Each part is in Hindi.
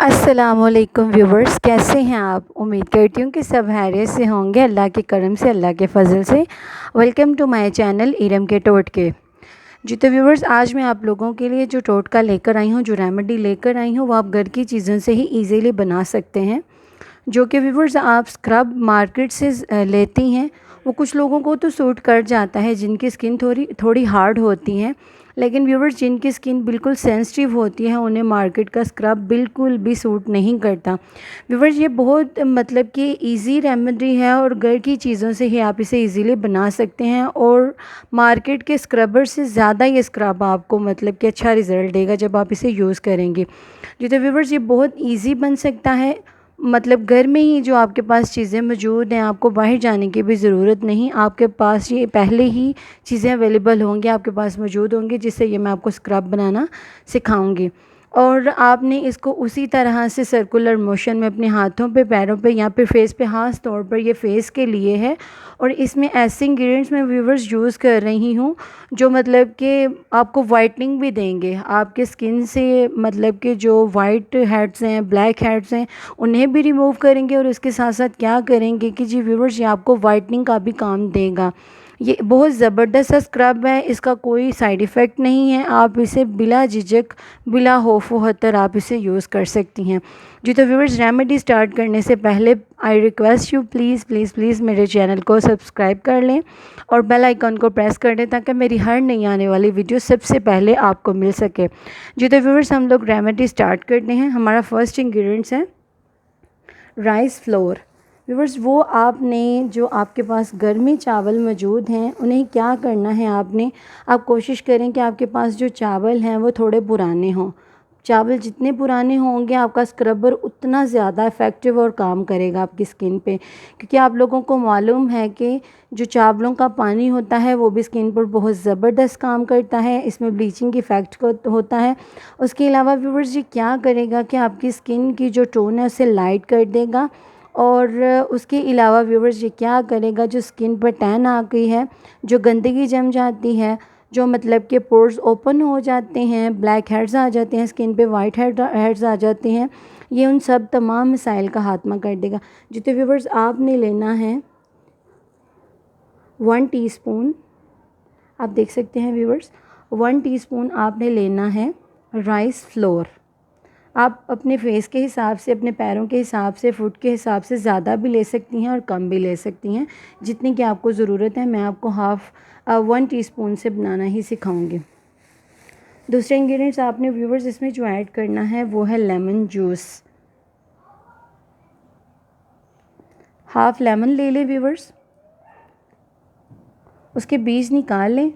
अस्सलामुअलैकुम व्यूवर्स, कैसे हैं आप। उम्मीद करती हूँ कि सब खैरियत से होंगे, अल्लाह के करम से, अल्लाह के फ़ज़ल से। Welcome to my channel Iram के टोटके। जी तो व्यूवर्स, आज मैं आप लोगों के लिए जो टोटका लेकर आई हूँ, जो रेमेडी लेकर आई हूँ, वो आप घर की चीज़ों से ही ईज़िली बना सकते हैं। जो कि व्यूवर्स आप स्क्रब मार्केट से लेती हैं, वो कुछ लोगों को तो सूट कर जाता है जिनकी स्किन थोड़ी थोड़ी हार्ड होती हैं, लेकिन व्यूवर्स जिनकी स्किन बिल्कुल सेंसिटिव होती है उन्हें मार्केट का स्क्रब बिल्कुल भी सूट नहीं करता। व्यूवर्स ये बहुत मतलब कि इजी रेमेडी है और घर की चीज़ों से ही आप इसे इजीली बना सकते हैं और मार्केट के स्क्रबर से ज़्यादा ये स्क्रब आपको मतलब कि अच्छा रिज़ल्ट देगा जब आप इसे यूज़ करेंगे। जी तो व्यूवर्स ये बहुत ईजी बन सकता है, मतलब घर में ही जो आपके पास चीज़ें मौजूद हैं, आपको बाहर जाने की भी ज़रूरत नहीं। आपके पास ये पहले ही चीज़ें अवेलेबल होंगी, आपके पास मौजूद होंगी, जिससे ये मैं आपको स्क्रब बनाना सिखाऊंगी। और आपने इसको उसी तरह से सर्कुलर मोशन में अपने हाथों पे, पैरों पे या फिर फेस पे, ख़ास तौर पर ये फेस के लिए है। और इसमें ऐसे इंग्रेडिएंट्स मैं व्यूवर्स यूज़ कर रही हूँ जो मतलब कि आपको वाइटनिंग भी देंगे, आपके स्किन से मतलब कि जो वाइट हेड्स हैं, ब्लैक हेड्स हैं, उन्हें भी रिमूव करेंगे। और इसके साथ साथ क्या करेंगे कि जी व्यूवर्स ये आपको वाइटनिंग का भी काम देगा। ये बहुत ज़बरदस्त सा स्क्रब है, इसका कोई साइड इफ़ेक्ट नहीं है। आप इसे बिला झिझक, बिला खौफ व खतर आप इसे यूज़ कर सकती हैं। जी तो व्यूवर्स रेमेडी स्टार्ट करने से पहले I request you please please please मेरे चैनल को सब्सक्राइब कर लें और बेल आइकन को प्रेस कर दें ताकि मेरी हर नई आने वाली वीडियो सबसे पहले आपको मिल सके। जी तो व्यूवर्स हम लोग रेमेडी स्टार्ट करते हैं। हमारा फर्स्ट इंग्रेडिएंट्स है राइस फ्लोर। व्यूवर्स वो आपने जो आपके पास गर्मी चावल मौजूद हैं उन्हें क्या करना है, आप कोशिश करें कि आपके पास जो चावल हैं वो थोड़े पुराने हों। चावल जितने पुराने होंगे आपका स्क्रबर उतना ज़्यादा इफ़ेक्टिव और काम करेगा आपकी स्किन पे, क्योंकि आप लोगों को मालूम है कि जो चावलों का पानी होता है वो भी स्किन पर बहुत ज़बरदस्त काम करता है, इसमें ब्लीचिंग इफ़ेक्ट को होता है। उसके अलावा व्यूवर्स ये क्या करेगा कि आपकी स्किन की जो टोन है उसे लाइट कर देगा। और उसके अलावा व्यूवर्स ये क्या करेगा, जो स्किन पर टैन आ गई है, जो गंदगी जम जाती है, जो मतलब कि पोर्स ओपन हो जाते हैं, ब्लैक हेड्स आ जाते हैं स्किन पे, वाइट हेड्स आ जाते हैं, ये उन सब तमाम मसाइल का खात्मा कर देगा। जी तो व्यूवर्स आपने लेना है 1 टीस्पून, आप देख सकते हैं व्यूवर्स 1 टीस्पून आपने लेना है राइस फ्लोर। आप अपने फेस के हिसाब से, अपने पैरों के हिसाब से, फुट के हिसाब से ज़्यादा भी ले सकती हैं और कम भी ले सकती हैं, जितनी की आपको ज़रूरत है। मैं आपको 1 टीस्पून से बनाना ही सिखाऊंगी। दूसरे इंग्रेडिएंट्स आपने व्यूवर्स इसमें जो ऐड करना है वो है लेमन जूस। हाफ लेमन ले लें व्यूवर्स, उसके बीज निकाल लें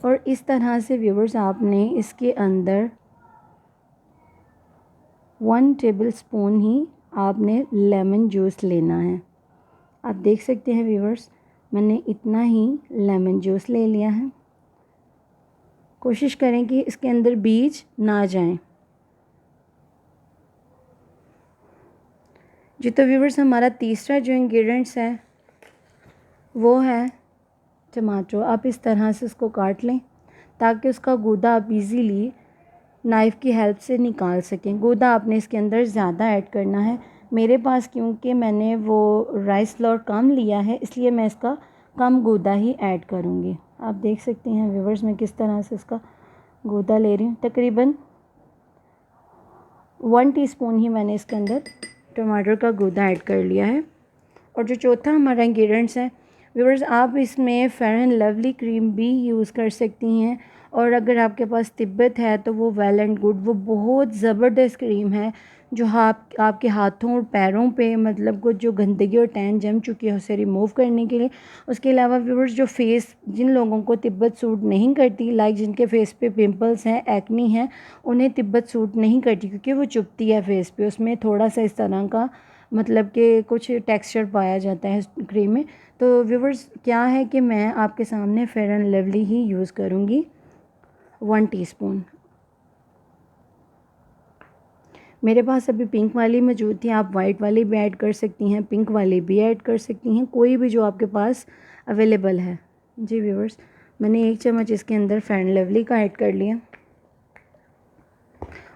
और इस तरह से व्यूवर्स आपने इसके अंदर 1 टेबलस्पून ही आपने लेमन जूस लेना है। आप देख सकते हैं व्यूवर्स मैंने इतना ही लेमन जूस ले लिया है। कोशिश करें कि इसके अंदर बीज ना जाएं। जी तो व्यूवर्स हमारा तीसरा जो इंग्रेडिएंट्स है वो है टमाटो। आप इस तरह से उसको काट लें ताकि उसका गूदा आप इजीली नाइफ़ की हेल्प से निकाल सकें। गूदा आपने इसके अंदर ज़्यादा ऐड करना है। मेरे पास क्योंकि मैंने वो राइस फ्लोर कम लिया है इसलिए मैं इसका कम गूदा ही ऐड करूँगी। आप देख सकते हैं व्यूवर्स मैं किस तरह से इसका गूदा ले रही हूँ। तकरीबन 1 टीस्पून ही मैंने इसके अंदर टमाटर का गूदा ऐड कर लिया है। और जो चौथा हमारा इंग्रेडिएंट्स है व्यूवर्स, आप इसमें फेयर एंड लवली क्रीम भी यूज़ कर सकती हैं। और अगर आपके पास तिब्बत है तो वो वेल एंड गुड, वो बहुत ज़बरदस्त क्रीम है जो आपके हाथों और पैरों पे मतलब कुछ जो गंदगी और टैन जम चुकी है उसे रिमूव करने के लिए। उसके अलावा व्यूवर्स जो फेस, जिन लोगों को तिब्बत सूट नहीं करती, लाइक जिनके फेस पे पिंपल्स हैं, एक्नी है, उन्हें तिब्बत सूट नहीं करती क्योंकि वो चुभती है फेस पे, उसमें थोड़ा सा इस तरह का मतलब कि कुछ टेक्सचर पाया जाता है क्रीम में। तो व्यूवर्स क्या है कि मैं आपके सामने fair and lovely he use करूँगी 1 टीस्पून। मेरे पास अभी पिंक वाली मौजूद थी, आप वाइट वाली भी ऐड कर सकती हैं, पिंक वाली भी ऐड कर सकती हैं, कोई भी जो आपके पास अवेलेबल है। जी व्यूवर्स मैंने 1 चम्मच इसके अंदर फेयर एंड लवली का ऐड कर लिया।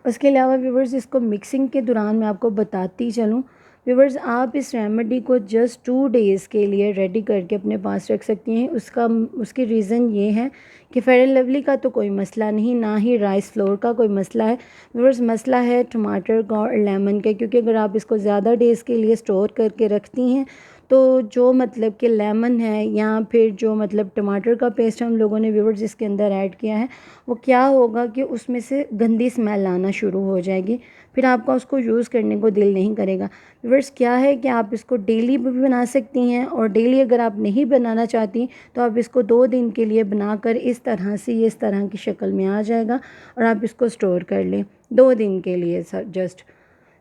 उसके अलावा व्यूवर्स इसको मिक्सिंग के दौरान मैं आपको बताती चलूँ व्यूवर्स, आप इस रेमेडी को जस्ट 2 डेज़ के लिए रेडी करके अपने पास रख सकती हैं। उसकी रीज़न ये है कि फेयर एंड लवली का तो कोई मसला नहीं, ना ही राइस फ्लोर का कोई मसला है व्यूवर्स, मसला है टमाटर का और लेमन का। क्योंकि अगर आप इसको ज़्यादा डेज़ के लिए स्टोर करके रखती हैं तो जो मतलब कि लेमन है या फिर जो मतलब टमाटर का पेस्ट हम लोगों ने व्यूवर्स इसके अंदर ऐड किया है, वो क्या होगा कि उसमें से गंदी स्मेल आना शुरू हो जाएगी, फिर आपका उसको यूज़ करने को दिल नहीं करेगा। व्यूवर्स क्या है कि आप इसको डेली भी बना सकती हैं, और डेली अगर आप नहीं बनाना चाहती तो आप इसको 2 दिन के लिए बनाकर इस तरह से ये इस तरह की शक्ल में आ जाएगा और आप इसको स्टोर कर लें 2 दिन के लिए जस्ट।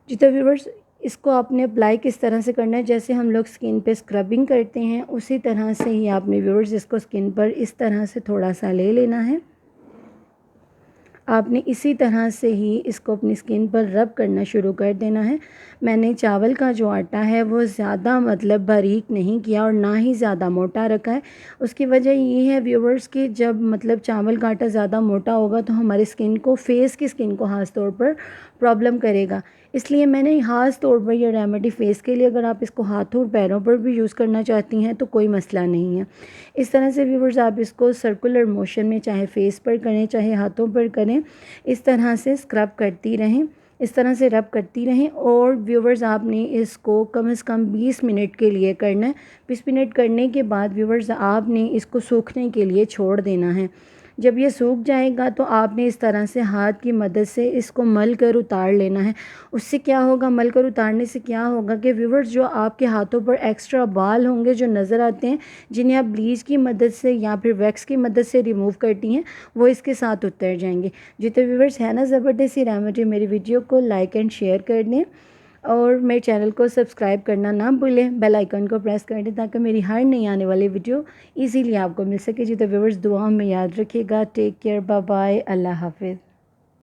जी तो व्यूवर्स, इसको आपने अप्लाई किस तरह से करना है, जैसे हम लोग स्किन पे स्क्रबिंग करते हैं उसी तरह से ही आपने व्यूवर्स इसको स्किन पर इस तरह से थोड़ा सा ले लेना है। आपने इसी तरह से ही इसको अपनी स्किन पर रब करना शुरू कर देना है। मैंने चावल का जो आटा है वो ज़्यादा मतलब बारीक नहीं किया और ना ही ज़्यादा मोटा रखा है। उसकी वजह ये है व्यूवर्स कि जब मतलब चावल का आटा ज़्यादा मोटा होगा तो हमारी स्किन को, फेस की स्किन को ख़ास तौर पर प्रॉब्लम करेगा। इसलिए मैंने ख़ास तौर पर यह रेमेडी फेस के लिए, अगर आप इसको हाथों और पैरों पर भी यूज़ करना चाहती हैं तो कोई मसला नहीं है। इस तरह से व्यूवर्स आप इसको सर्कुलर मोशन में चाहे फेस पर करें चाहे हाथों पर करें, इस तरह से स्क्रब करती रहें, इस तरह से रब करती रहें। और व्यूवर्स आपने इसको कम से कम 20 मिनट के लिए करना है। 20 मिनट करने के बाद व्यूवर्स आपने इसको सूखने के लिए छोड़ देना है। जब ये सूख जाएगा तो आपने इस तरह से हाथ की मदद से इसको मल कर उतार लेना है। उससे क्या होगा, मल कर उतारने से क्या होगा कि व्यूवर्स जो आपके हाथों पर एक्स्ट्रा बाल होंगे जो नज़र आते हैं, जिन्हें आप ब्लीच की मदद से या फिर वैक्स की मदद से रिमूव करती हैं, वो इसके साथ उतर जाएंगे। जी तो व्यूवर्स, है ना ज़बरदस्त सी रेमेडी। मेरी वीडियो को लाइक एंड शेयर कर दें और मेरे चैनल को सब्सक्राइब करना ना भूलें, बेल आइकन को प्रेस कर दें ताकि मेरी हर नई आने वाली वीडियो इजीली आपको मिल सके। जी तो व्यूवर्स, दुआ में याद रखिएगा। टेक केयर, बाय बाय, अल्लाह हाफिज़।